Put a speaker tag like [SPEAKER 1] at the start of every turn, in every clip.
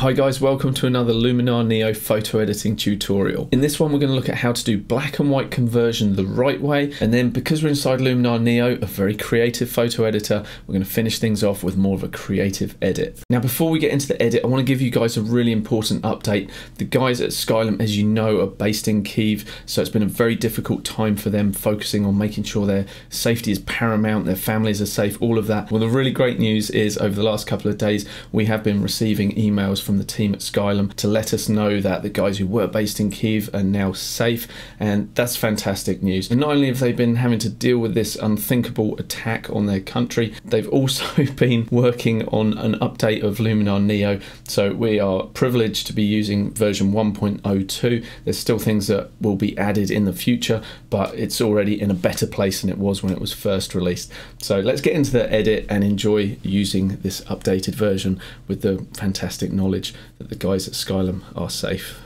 [SPEAKER 1] Hi guys, welcome to another Luminar NEO photo editing tutorial. In this one we're going to look at how to do black and white conversion the right way, and then because we're inside Luminar NEO, a very creative photo editor, we're going to finish things off with more of a creative edit. Now before we get into the edit, I want to give you guys a really important update. The guys at Skylum, as you know, are based in Kyiv, so it's been a very difficult time for them, focusing on making sure their safety is paramount, their families are safe, all of that. Well, the really great news is over the last couple of days we have been receiving emails from the team at Skylum to let us know that the guys who were based in Kyiv are now safe, and that's fantastic news. And not only have they been having to deal with this unthinkable attack on their country, they've also been working on an update of Luminar NEO, so we are privileged to be using version 1.02. There's still things that will be added in the future, but it's already in a better place than it was when it was first released. So let's get into the edit and enjoy using this updated version with the fantastic knowledge that the guys at Skylum are safe.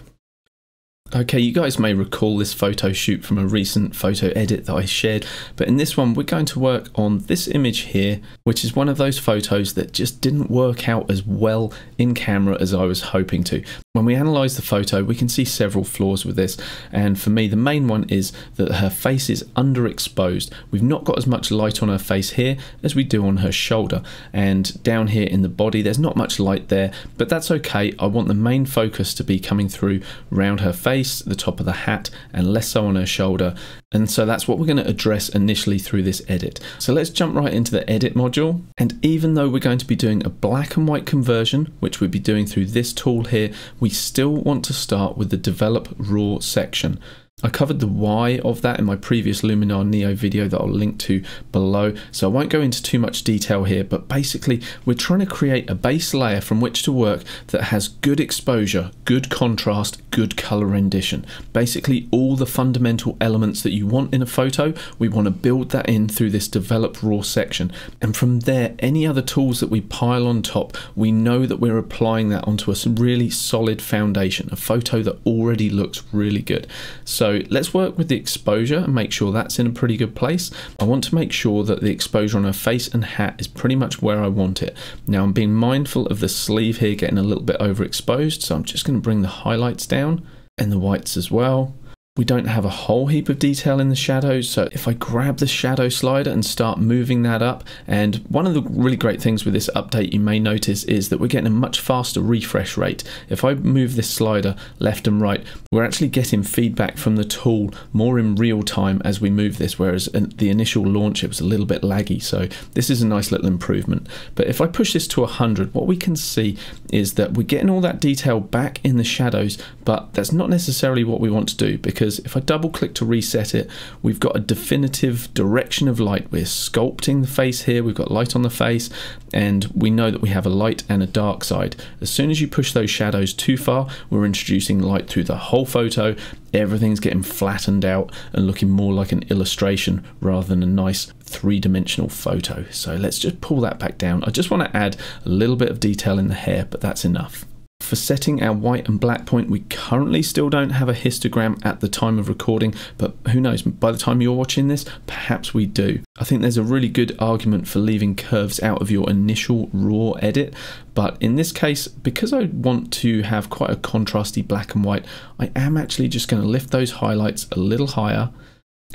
[SPEAKER 1] Okay, you guys may recall this photo shoot from a recent photo edit that I shared, but in this one we're going to work on this image here, which is one of those photos that just didn't work out as well in camera as I was hoping to. When we analyse the photo, we can see several flaws with this, and for me the main one is that her face is underexposed. We've not got as much light on her face here as we do on her shoulder, and down here in the body there's not much light there, but that's okay. I want the main focus to be coming through around her face, the top of the hat, and less so on her shoulder, and so that's what we're going to address initially through this edit. So let's jump right into the edit module, and even though we're going to be doing a black and white conversion, which we'll be doing through this tool here, we still want to start with the develop raw section. I covered the why of that in my previous Luminar NEO video that I'll link to below, so I won't go into too much detail here, but basically we're trying to create a base layer from which to work that has good exposure, good contrast, good color rendition. Basically all the fundamental elements that you want in a photo, we want to build that in through this develop raw section, and from there any other tools that we pile on top, we know that we're applying that onto a really solid foundation, a photo that already looks really good. So let's work with the exposure and make sure that's in a pretty good place. I want to make sure that the exposure on her face and hat is pretty much where I want it. Now I'm being mindful of the sleeve here getting a little bit overexposed, so I'm just going to bring the highlights down and the whites as well. We don't have a whole heap of detail in the shadows, so if I grab the shadow slider and start moving that up, and one of the really great things with this update you may notice is that we're getting a much faster refresh rate. If I move this slider left and right, we're actually getting feedback from the tool more in real time as we move this, whereas at the initial launch it was a little bit laggy, so this is a nice little improvement. But if I push this to 100, what we can see is that we're getting all that detail back in the shadows, but that's not necessarily what we want to do, because if I double click to reset it, we've got a definitive direction of light. We're sculpting the face here, we've got light on the face, and we know that we have a light and a dark side. As soon as you push those shadows too far, we're introducing light through the whole photo. Everything's getting flattened out and looking more like an illustration rather than a nice three-dimensional photo. So let's just pull that back down. I just want to add a little bit of detail in the hair, but that's enough. For setting our white and black point, we currently still don't have a histogram at the time of recording, but who knows, by the time you're watching this, perhaps we do. I think there's a really good argument for leaving curves out of your initial raw edit, but in this case, because I want to have quite a contrasty black and white, I am actually just going to lift those highlights a little higher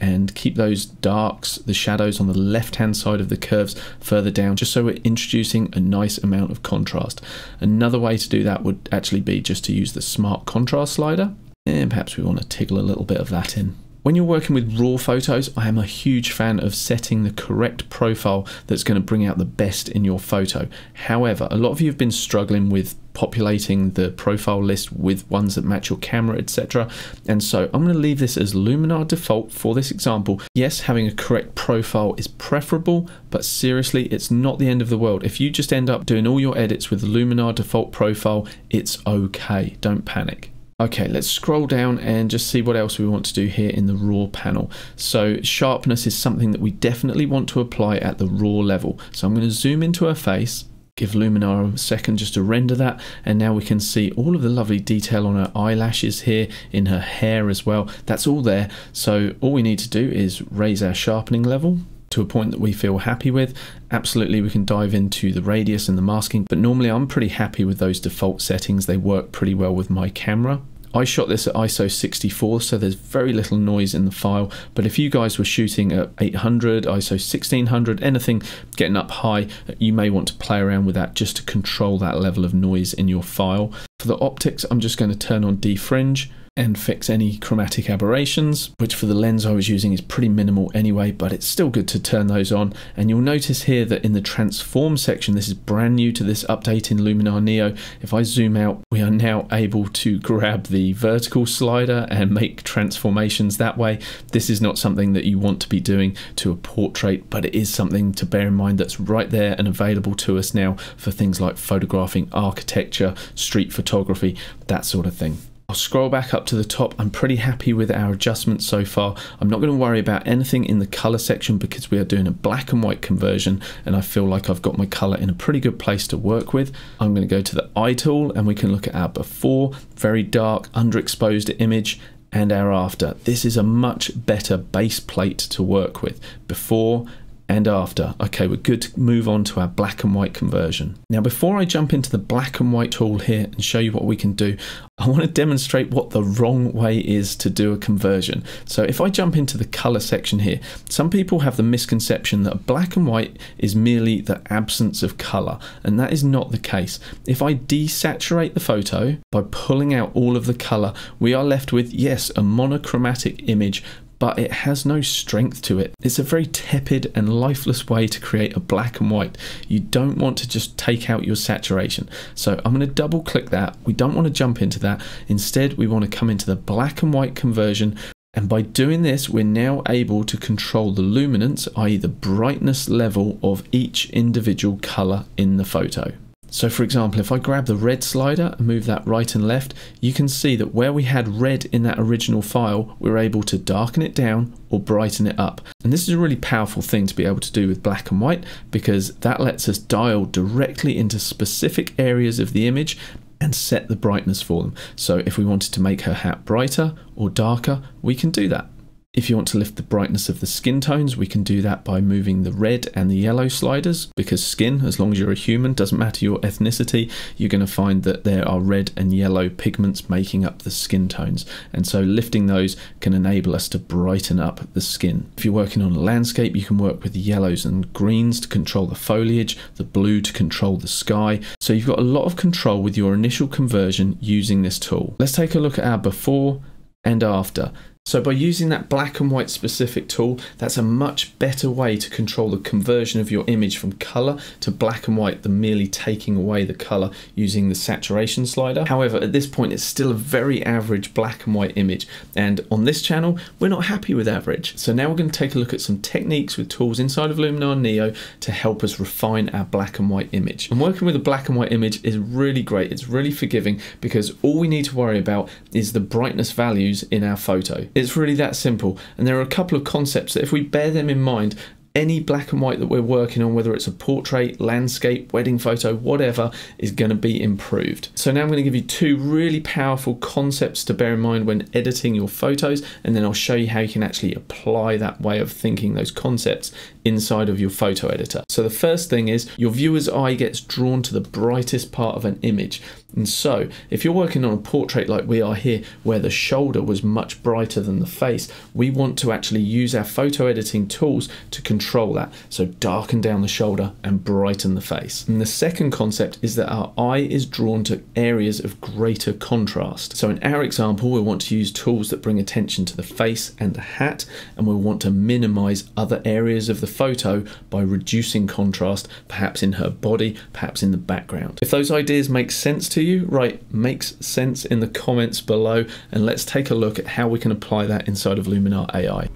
[SPEAKER 1] and keep those darks, the shadows on the left hand side of the curves further down, just so we're introducing a nice amount of contrast. Another way to do that would actually be just to use the smart contrast slider, and perhaps we want to tickle a little bit of that in. When you're working with raw photos, I am a huge fan of setting the correct profile that's going to bring out the best in your photo. However, a lot of you have been struggling with populating the profile list with ones that match your camera, etc. And so I'm going to leave this as Luminar default for this example. Yes, having a correct profile is preferable, but seriously, it's not the end of the world. If you just end up doing all your edits with the Luminar default profile, it's okay. Don't panic. Okay, let's scroll down and just see what else we want to do here in the raw panel. So sharpness is something that we definitely want to apply at the raw level. So I'm going to zoom into her face, give Luminar a second just to render that, and now we can see all of the lovely detail on her eyelashes here, in her hair as well. That's all there. So all we need to do is raise our sharpening level to a point that we feel happy with. Absolutely, we can dive into the radius and the masking, but normally I'm pretty happy with those default settings. They work pretty well with my camera. I shot this at ISO 64, so there's very little noise in the file, but if you guys were shooting at 800, ISO 1600, anything getting up high, you may want to play around with that just to control that level of noise in your file. For the optics, I'm just going to turn on defringe and fix any chromatic aberrations, which for the lens I was using is pretty minimal anyway, but it's still good to turn those on. And you'll notice here that in the transform section, this is brand new to this update in Luminar NEO. If I zoom out, we are now able to grab the vertical slider and make transformations that way. This is not something that you want to be doing to a portrait, but it is something to bear in mind that's right there and available to us now for things like photographing, architecture, street photography, that sort of thing. I'll scroll back up to the top. I'm pretty happy with our adjustments so far. I'm not going to worry about anything in the color section because we are doing a black and white conversion, and I feel like I've got my color in a pretty good place to work with. I'm going to go to the eye tool and we can look at our before, very dark, underexposed image, and our after. This is a much better base plate to work with. Before and after. Okay, we're good to move on to our black and white conversion. Now, before I jump into the black and white tool here and show you what we can do, I want to demonstrate what the wrong way is to do a conversion. So if I jump into the color section here, some people have the misconception that black and white is merely the absence of color, and that is not the case. If I desaturate the photo by pulling out all of the color, we are left with, yes, a monochromatic image, but it has no strength to it. It's a very tepid and lifeless way to create a black and white. You don't want to just take out your saturation. So I'm going to double click that. We don't want to jump into that. Instead, we want to come into the black and white conversion. And by doing this, we're now able to control the luminance, i.e. the brightness level of each individual color in the photo. So for example, if I grab the red slider and move that right and left, you can see that where we had red in that original file, we're able to darken it down or brighten it up. And this is a really powerful thing to be able to do with black and white, because that lets us dial directly into specific areas of the image and set the brightness for them. So if we wanted to make her hat brighter or darker, we can do that. If you want to lift the brightness of the skin tones, we can do that by moving the red and the yellow sliders, because skin, as long as you're a human, doesn't matter your ethnicity, you're going to find that there are red and yellow pigments making up the skin tones. And so lifting those can enable us to brighten up the skin. If you're working on a landscape, you can work with the yellows and greens to control the foliage, the blue to control the sky. So you've got a lot of control with your initial conversion using this tool. Let's take a look at our before and after. So by using that black and white specific tool, that's a much better way to control the conversion of your image from color to black and white than merely taking away the color using the saturation slider. However, at this point, it's still a very average black and white image. And on this channel, we're not happy with average. So now we're going to take a look at some techniques with tools inside of Luminar NEO to help us refine our black and white image. And working with a black and white image is really great. It's really forgiving because all we need to worry about is the brightness values in our photo. It's really that simple, and there are a couple of concepts that if we bear them in mind, any black and white that we're working on, whether it's a portrait, landscape, wedding photo, whatever, is going to be improved. So now I'm going to give you two really powerful concepts to bear in mind when editing your photos, and then I'll show you how you can actually apply that way of thinking, those concepts, inside of your photo editor. So the first thing is your viewer's eye gets drawn to the brightest part of an image. And so if you're working on a portrait like we are here, where the shoulder was much brighter than the face, we want to actually use our photo editing tools to control that. So darken down the shoulder and brighten the face. And the second concept is that our eye is drawn to areas of greater contrast. So in our example, we want to use tools that bring attention to the face and the hat, and we want to minimize other areas of the photo by reducing contrast, perhaps in her body, perhaps in the background. If those ideas make sense to you, right, makes sense in the comments below, and let's take a look at how we can apply that inside of Luminar AI.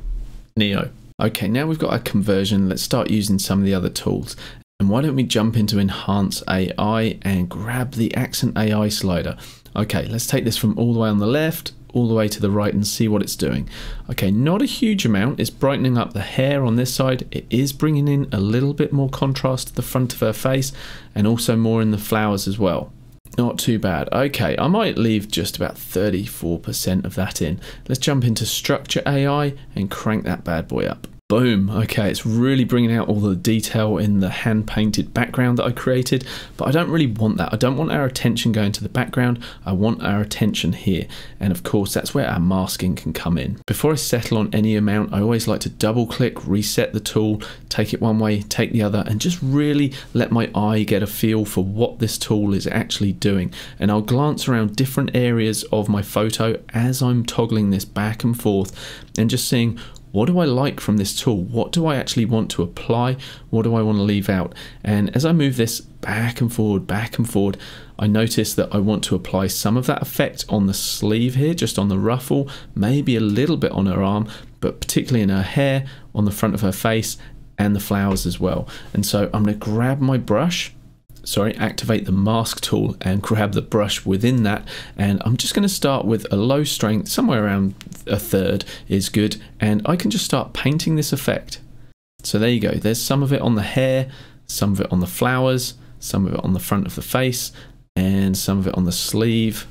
[SPEAKER 1] NEO. Okay, now we've got our conversion, let's start using some of the other tools. And why don't we jump into Enhance AI and grab the Accent AI slider. Okay, let's take this from all the way on the left all the way to the right and see what it's doing. Okay, not a huge amount. It's brightening up the hair on this side. It is bringing in a little bit more contrast to the front of her face, and also more in the flowers as well. Not too bad. Okay, I might leave just about 34% of that in. Let's jump into Structure AI and crank that bad boy up. Boom. Okay, it's really bringing out all the detail in the hand painted background that I created, but I don't really want that. I don't want our attention going to the background. I want our attention here. And of course, that's where our masking can come in. Before I settle on any amount, I always like to double click, reset the tool, take it one way, take the other, and just really let my eye get a feel for what this tool is actually doing. And I'll glance around different areas of my photo as I'm toggling this back and forth and just seeing, what do I like from this tool? What do I actually want to apply? What do I want to leave out? And as I move this back and forward, I notice that I want to apply some of that effect on the sleeve here, just on the ruffle, maybe a little bit on her arm, but particularly in her hair, on the front of her face, and the flowers as well. And so I'm going to grab my brush, activate the mask tool and grab the brush within that, and I'm just going to start with a low strength, somewhere around a third is good, and I can just start painting this effect. So there you go, there's some of it on the hair, some of it on the flowers, some of it on the front of the face, and some of it on the sleeve.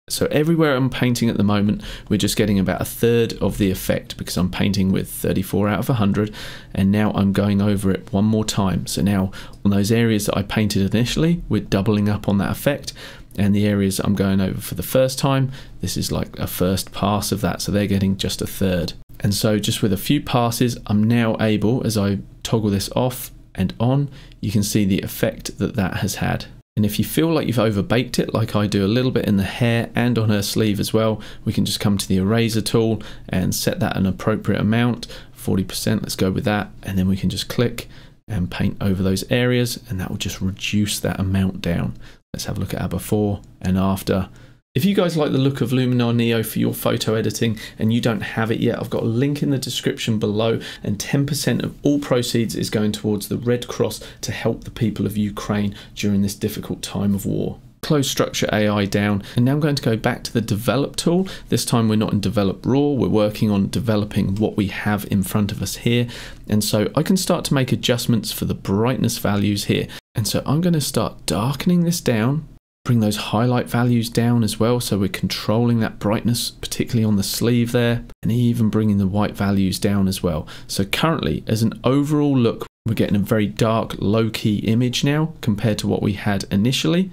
[SPEAKER 1] So everywhere I'm painting at the moment, we're just getting about a third of the effect because I'm painting with 34 out of 100, and now I'm going over it one more time. So now on those areas that I painted initially, we're doubling up on that effect, and the areas I'm going over for the first time, this is like a first pass of that, so they're getting just a third. And so just with a few passes, I'm now able, as I toggle this off and on, you can see the effect that that has had. And if you feel like you've overbaked it, like I do a little bit in the hair and on her sleeve as well, we can just come to the eraser tool and set that an appropriate amount, 40%, let's go with that. And then we can just click and paint over those areas, and that will just reduce that amount down. Let's have a look at our before and after. If you guys like the look of Luminar NEO for your photo editing and you don't have it yet, I've got a link in the description below, and 10% of all proceeds is going towards the Red Cross to help the people of Ukraine during this difficult time of war. Close Structure AI down, and now I'm going to go back to the Develop tool. This time we're not in Develop Raw, we're working on developing what we have in front of us here. And so I can start to make adjustments for the brightness values here. And so I'm going to start darkening this down, bring those highlight values down as well, so we're controlling that brightness, particularly on the sleeve there, and even bringing the white values down as well. So currently, as an overall look, we're getting a very dark, low-key image now compared to what we had initially.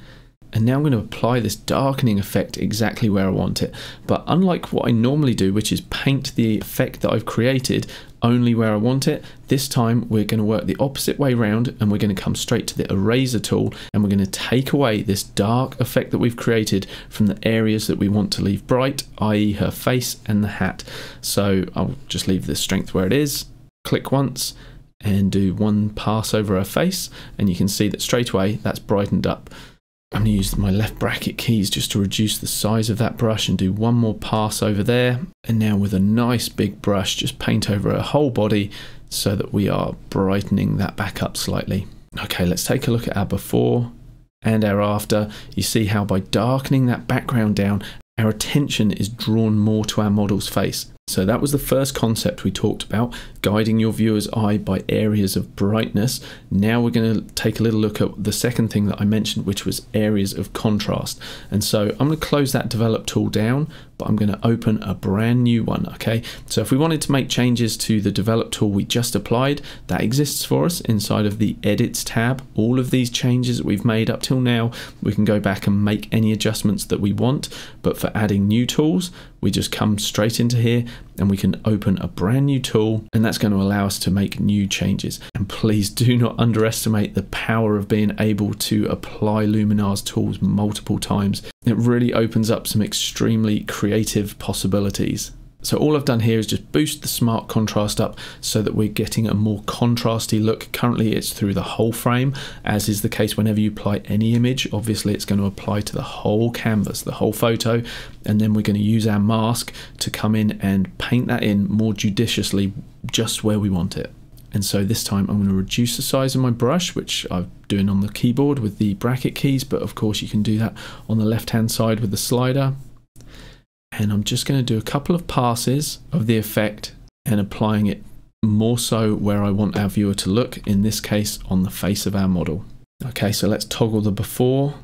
[SPEAKER 1] And now I'm going to apply this darkening effect exactly where I want it. But unlike what I normally do, which is paint the effect that I've created only where I want it, this time we're going to work the opposite way round, and we're going to come straight to the eraser tool, and we're going to take away this dark effect that we've created from the areas that we want to leave bright, i.e. her face and the hat. So I'll just leave the strength where it is, click once, and do one pass over her face, and you can see that straight away that's brightened up. I'm going to use my left bracket keys just to reduce the size of that brush and do one more pass over there. And now with a nice big brush, just paint over her whole body so that we are brightening that back up slightly. Okay, let's take a look at our before and our after. You see how by darkening that background down, our attention is drawn more to our model's face. So that was the first concept we talked about, guiding your viewer's eye by areas of brightness. Now we're going to take a little look at the second thing that I mentioned, which was areas of contrast. And so I'm going to close that Develop tool down, but I'm going to open a brand new one. Okay, so if we wanted to make changes to the Develop tool we just applied, that exists for us inside of the Edits tab. All of these changes that we've made up till now, we can go back and make any adjustments that we want. But for adding new tools, we just come straight into here and we can open a brand new tool, and that's going to allow us to make new changes. And please do not underestimate the power of being able to apply Luminar's tools multiple times. It really opens up some extremely creative possibilities. So all I've done here is just boost the smart contrast up so that we're getting a more contrasty look. Currently it's through the whole frame, as is the case whenever you apply any image. Obviously it's going to apply to the whole canvas, the whole photo, and then we're going to use our mask to come in and paint that in more judiciously just where we want it. And so this time I'm going to reduce the size of my brush, which I'm doing on the keyboard with the bracket keys, but of course you can do that on the left hand side with the slider. And I'm just going to do a couple of passes of the effect and applying it more so where I want our viewer to look, in this case on the face of our model. Okay, so let's toggle the before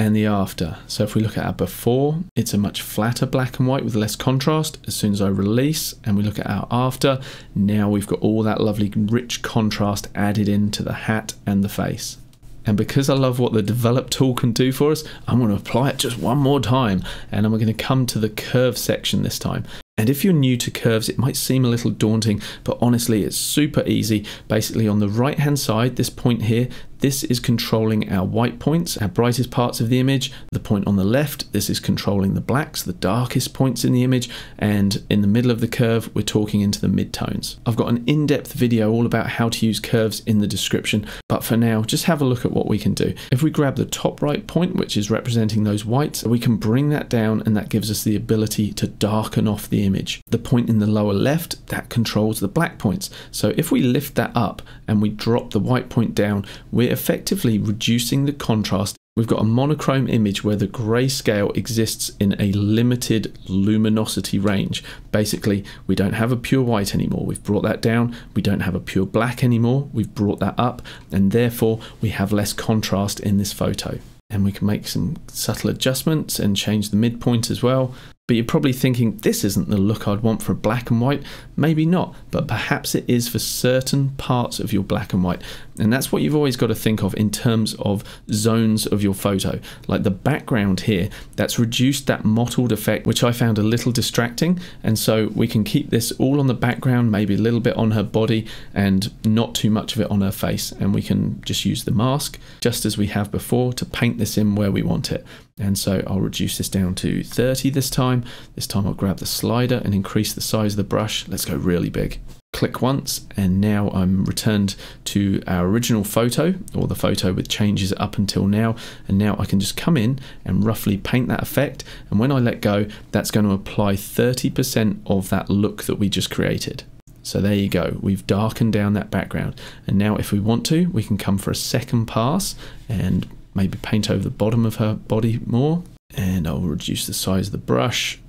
[SPEAKER 1] and the after. So if we look at our before, it's a much flatter black and white with less contrast. As soon as I release and we look at our after, now we've got all that lovely rich contrast added into the hat and the face. And because I love what the develop tool can do for us, I'm going to apply it just one more time, and I'm going to come to the curve section this time. And if you're new to curves, it might seem a little daunting, but honestly, it's super easy. Basically, on the right hand side, this point here, this is controlling our white points, our brightest parts of the image. The point on the left, this is controlling the blacks, the darkest points in the image. And in the middle of the curve, we're talking into the midtones. I've got an in-depth video all about how to use curves in the description, but for now, just have a look at what we can do. If we grab the top right point, which is representing those whites, we can bring that down, and that gives us the ability to darken off the image. The point in the lower left, that controls the black points. So if we lift that up and we drop the white point down, we're effectively reducing the contrast. We've got a monochrome image where the grayscale exists in a limited luminosity range. Basically, we don't have a pure white anymore. We've brought that down. We don't have a pure black anymore. We've brought that up, and therefore we have less contrast in this photo. And we can make some subtle adjustments and change the midpoint as well. But you're probably thinking, this isn't the look I'd want for a black and white. Maybe not, but perhaps it is for certain parts of your black and white. And that's what you've always got to think of in terms of zones of your photo. Like the background here, that's reduced that mottled effect, which I found a little distracting. And so we can keep this all on the background, maybe a little bit on her body and not too much of it on her face. And we can just use the mask, just as we have before, to paint this in where we want it. And so I'll reduce this down to 30 this time. This time I'll grab the slider and increase the size of the brush. Let's go really big. Click once, and now I'm returned to our original photo, or the photo with changes up until now. And now I can just come in and roughly paint that effect. And when I let go, that's going to apply 30% of that look that we just created. So there you go. We've darkened down that background. And now if we want to, we can come for a second pass and maybe paint over the bottom of her body more. And I'll reduce the size of the brush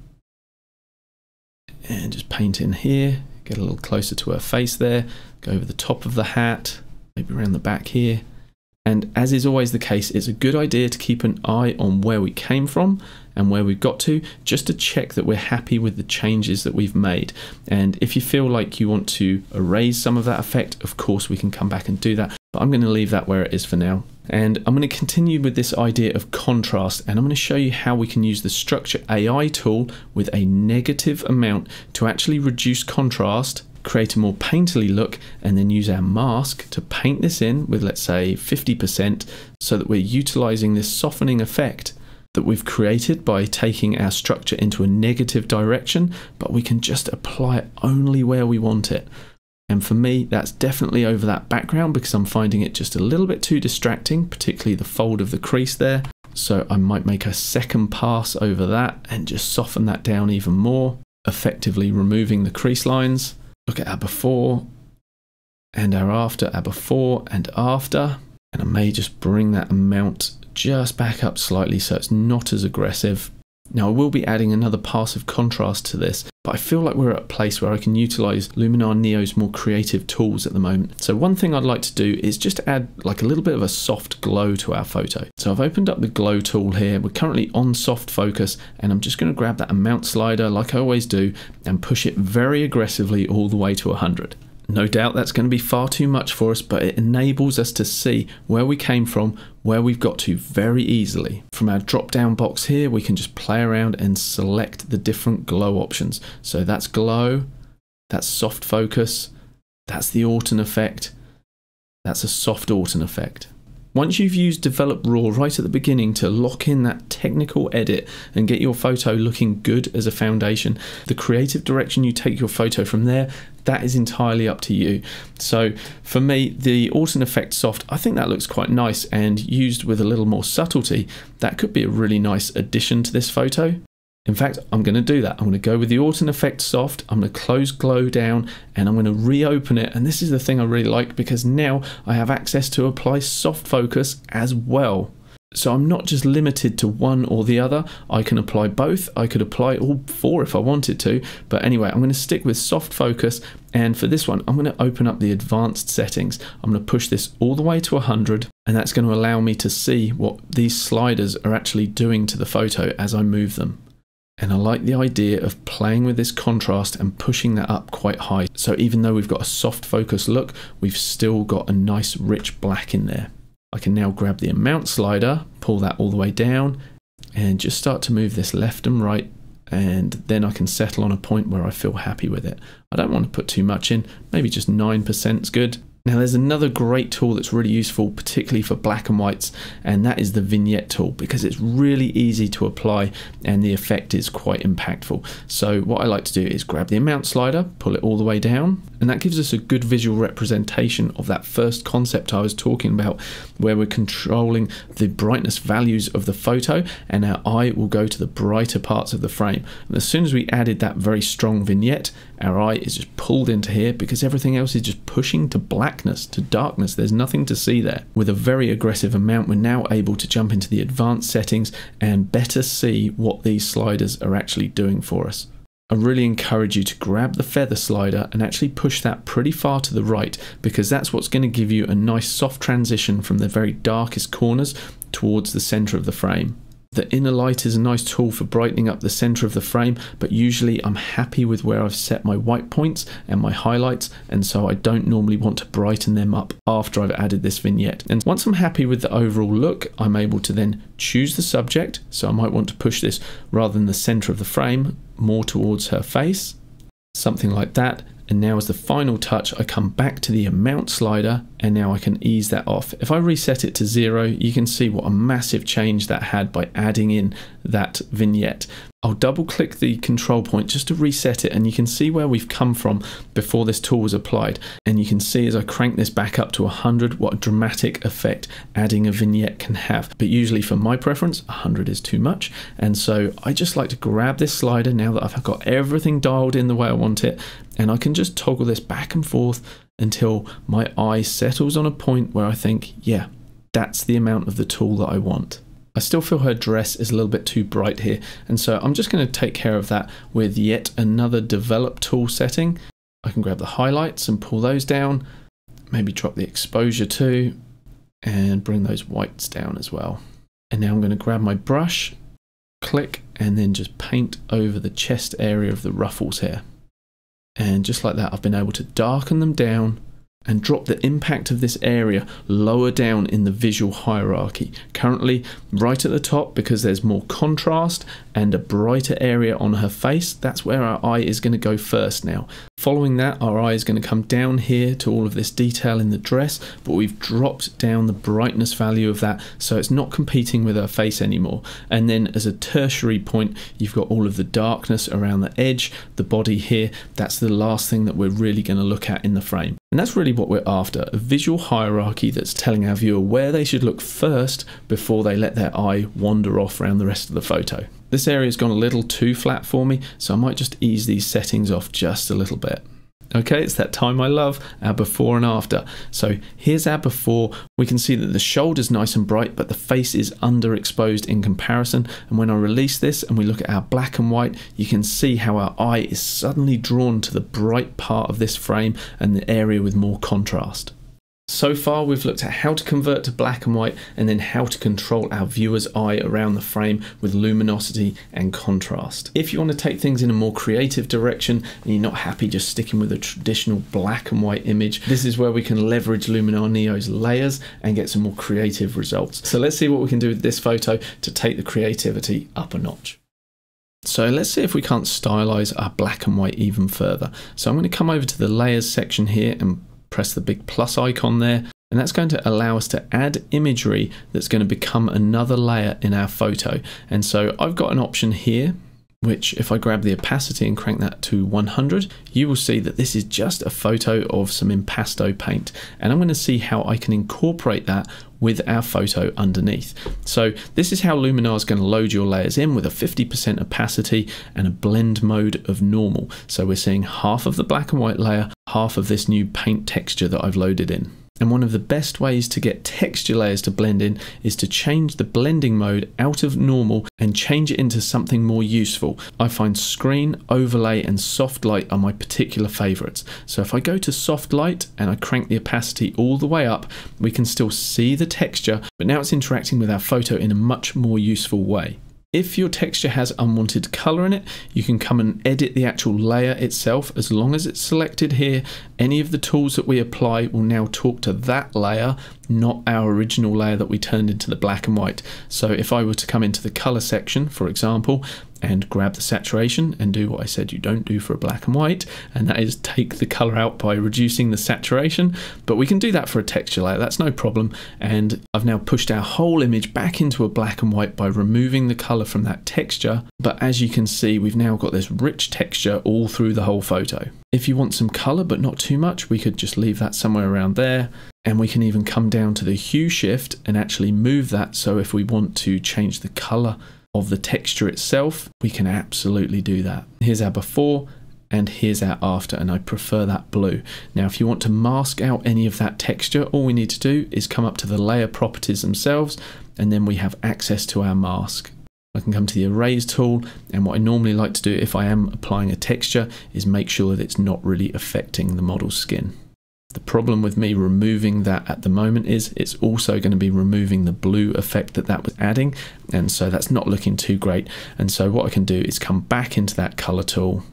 [SPEAKER 1] and just paint in here, get a little closer to her face there, go over the top of the hat, maybe around the back here. And as is always the case, it's a good idea to keep an eye on where we came from and where we've got to, just to check that we're happy with the changes that we've made. And if you feel like you want to erase some of that effect, of course we can come back and do that, but I'm going to leave that where it is for now. And I'm going to continue with this idea of contrast, and I'm going to show you how we can use the Structure AI tool with a negative amount to actually reduce contrast, create a more painterly look, and then use our mask to paint this in with, let's say, 50%, so that we're utilizing this softening effect that we've created by taking our structure into a negative direction, but we can just apply it only where we want it. And for me, that's definitely over that background because I'm finding it just a little bit too distracting, particularly the fold of the crease there. So I might make a second pass over that and just soften that down even more, effectively removing the crease lines. Look at our before and our after, our before and after. And I may just bring that amount just back up slightly so it's not as aggressive. Now I will be adding another pass of contrast to this, but I feel like we're at a place where I can utilize Luminar NEO's more creative tools at the moment. So one thing I'd like to do is just add like a little bit of a soft glow to our photo. So I've opened up the glow tool here. We're currently on soft focus, and I'm just going to grab that amount slider like I always do and push it very aggressively all the way to 100. No doubt that's going to be far too much for us, but it enables us to see where we came from, where we've got to very easily. From our drop down box here, we can just play around and select the different glow options. So that's glow, that's soft focus, that's the autumn effect, that's a soft autumn effect. Once you've used Develop Raw right at the beginning to lock in that technical edit and get your photo looking good as a foundation, the creative direction you take your photo from there, that is entirely up to you. So for me, the autumn effect soft, I think that looks quite nice, and used with a little more subtlety, that could be a really nice addition to this photo. In fact, I'm going to do that. I'm going to go with the autumn effect soft. I'm going to close glow down and I'm going to reopen it. And this is the thing I really like, because now I have access to apply soft focus as well. So I'm not just limited to one or the other. I can apply both. I could apply all four if I wanted to. But anyway, I'm going to stick with soft focus. And for this one, I'm going to open up the advanced settings. I'm going to push this all the way to 100. And that's going to allow me to see what these sliders are actually doing to the photo as I move them. And I like the idea of playing with this contrast and pushing that up quite high. So even though we've got a soft focus look, we've still got a nice rich black in there. I can now grab the amount slider, pull that all the way down, and just start to move this left and right, and then I can settle on a point where I feel happy with it. I don't want to put too much in, maybe just 9% is good. Now there's another great tool that's really useful, particularly for black and whites, and that is the Vignette Tool, because it's really easy to apply and the effect is quite impactful. So what I like to do is grab the amount slider, pull it all the way down, and that gives us a good visual representation of that first concept I was talking about, where we're controlling the brightness values of the photo and our eye will go to the brighter parts of the frame. And as soon as we added that very strong vignette, our eye is just pulled into here because everything else is just pushing to blackness, to darkness. There's nothing to see there. With a very aggressive amount, we're now able to jump into the advanced settings and better see what these sliders are actually doing for us. I really encourage you to grab the feather slider and actually push that pretty far to the right, because that's what's going to give you a nice soft transition from the very darkest corners towards the center of the frame. The inner light is a nice tool for brightening up the center of the frame, but usually I'm happy with where I've set my white points and my highlights, and so I don't normally want to brighten them up after I've added this vignette. And once I'm happy with the overall look, I'm able to then choose the subject. So I might want to push this rather than the center of the frame, more towards her face, something like that. And now as the final touch, I come back to the amount slider and now I can ease that off. If I reset it to 0, you can see what a massive change that had by adding in that vignette. I'll double click the control point just to reset it, and you can see where we've come from before this tool was applied. And you can see as I crank this back up to 100 what a dramatic effect adding a vignette can have. But usually for my preference, 100 is too much. And so I just like to grab this slider now that I've got everything dialed in the way I want it, and I can just toggle this back and forth until my eye settles on a point where I think, yeah, that's the amount of the tool that I want. I still feel her dress is a little bit too bright here, and so I'm just going to take care of that with yet another develop tool setting. I can grab the highlights and pull those down, maybe drop the exposure too, and bring those whites down as well. And now I'm going to grab my brush, click, and then just paint over the chest area of the ruffles here. And just like that, I've been able to darken them down and drop the impact of this area lower down in the visual hierarchy. Currently right at the top, because there's more contrast and a brighter area on her face. That's where our eye is going to go first now. Following that, our eye is going to come down here to all of this detail in the dress, but we've dropped down the brightness value of that, so it's not competing with her face anymore. And then as a tertiary point, you've got all of the darkness around the edge, the body here. That's the last thing that we're really going to look at in the frame. And that's really what we're after, a visual hierarchy that's telling our viewer where they should look first before they let their eye wander off around the rest of the photo. This area's gone a little too flat for me, so I might just ease these settings off just a little bit. Okay, it's that time I love, our before and after. So here's our before. We can see that the shoulder's nice and bright, but the face is underexposed in comparison. And when I release this and we look at our black and white, you can see how our eye is suddenly drawn to the bright part of this frame and the area with more contrast. So far we've looked at how to convert to black and white, and then how to control our viewer's eye around the frame with luminosity and contrast. If you want to take things in a more creative direction and you're not happy just sticking with a traditional black and white image, this is where we can leverage Luminar NEO's layers and get some more creative results. So let's see what we can do with this photo to take the creativity up a notch. So let's see if we can't stylize our black and white even further. So I'm going to come over to the layers section here and press the big plus icon there, and that's going to allow us to add imagery that's going to become another layer in our photo. And so I've got an option here, which if I grab the opacity and crank that to 100, you will see that this is just a photo of some impasto paint. And I'm going to see how I can incorporate that with our photo underneath. So this is how Luminar is going to load your layers in, with a 50% opacity and a blend mode of normal. So we're seeing half of the black and white layer, half of this new paint texture that I've loaded in. And one of the best ways to get texture layers to blend in is to change the blending mode out of normal and change it into something more useful. I find screen, overlay and soft light are my particular favorites. So if I go to soft light and I crank the opacity all the way up, we can still see the texture, but now it's interacting with our photo in a much more useful way. If your texture has unwanted color in it, you can come and edit the actual layer itself. As long as it's selected here, any of the tools that we apply will now talk to that layer, not our original layer that we turned into the black and white. So if I were to come into the color section, for example, and grab the saturation and do what I said you don't do for a black and white, and that is take the color out by reducing the saturation, but we can do that for a texture layer, that's no problem. And I've now pushed our whole image back into a black and white by removing the color from that texture, but as you can see, we've now got this rich texture all through the whole photo. If you want some color but not too much, we could just leave that somewhere around there, and we can even come down to the hue shift and actually move that, so if we want to change the color of the texture itself, we can absolutely do that. Here's our before and here's our after, and I prefer that blue. Now if you want to mask out any of that texture, all we need to do is come up to the layer properties themselves, and then we have access to our mask. I can come to the erase tool, and what I normally like to do if I am applying a texture is make sure that it's not really affecting the model's skin. The problem with me removing that at the moment is it's also going to be removing the blue effect that was adding, and so that's not looking too great. And so what I can do is come back into that color tool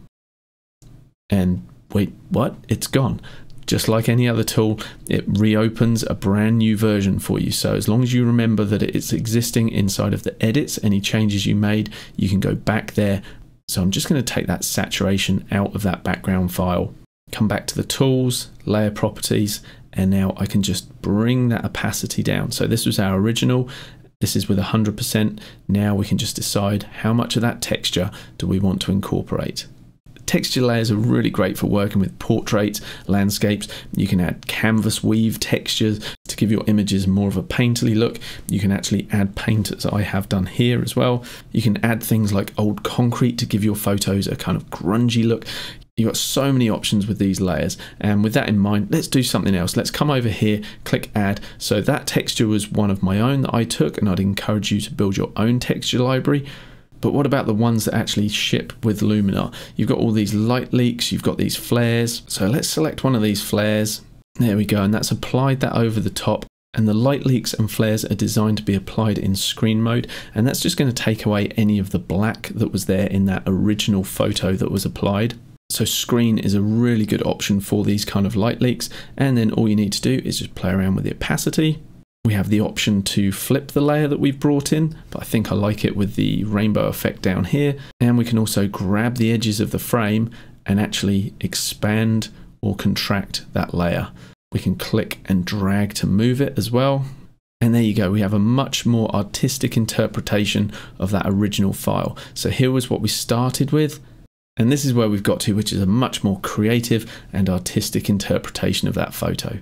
[SPEAKER 1] and wait, what? It's gone. Just like any other tool, it reopens a brand new version for you. So as long as you remember that it's existing inside of the edits, any changes you made, you can go back there. So I'm just going to take that saturation out of that background file. Come back to the tools, layer properties, and now I can just bring that opacity down. So this was our original, this is with 100%. Now we can just decide how much of that texture do we want to incorporate. Texture layers are really great for working with portraits, landscapes. You can add canvas weave textures to give your images more of a painterly look. You can actually add paint, as I have done here as well. You can add things like old concrete to give your photos a kind of grungy look. You've got so many options with these layers, and with that in mind, let's do something else. Let's come over here, click add. So that texture was one of my own that I took, and I'd encourage you to build your own texture library. But what about the ones that actually ship with Luminar? You've got all these light leaks, you've got these flares. So let's select one of these flares. There we go, and that's applied that over the top. And the light leaks and flares are designed to be applied in screen mode, and that's just going to take away any of the black that was there in that original photo that was applied. So screen is a really good option for these kind of light leaks, and then all you need to do is just play around with the opacity. We have the option to flip the layer that we've brought in, but I think I like it with the rainbow effect down here. And we can also grab the edges of the frame and actually expand or contract that layer. We can click and drag to move it as well. And there you go, we have a much more artistic interpretation of that original file. So here was what we started with, and this is where we've got to, which is a much more creative and artistic interpretation of that photo.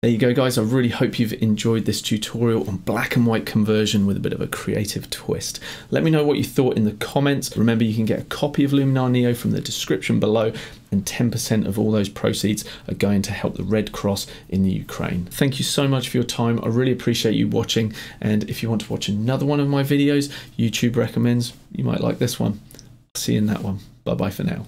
[SPEAKER 1] There you go, guys. I really hope you've enjoyed this tutorial on black and white conversion with a bit of a creative twist. Let me know what you thought in the comments. Remember, you can get a copy of Luminar NEO from the description below, and 10% of all those proceeds are going to help the Red Cross in the Ukraine. Thank you so much for your time. I really appreciate you watching, and if you want to watch another one of my videos YouTube recommends, you might like this one. See you in that one. Bye bye for now.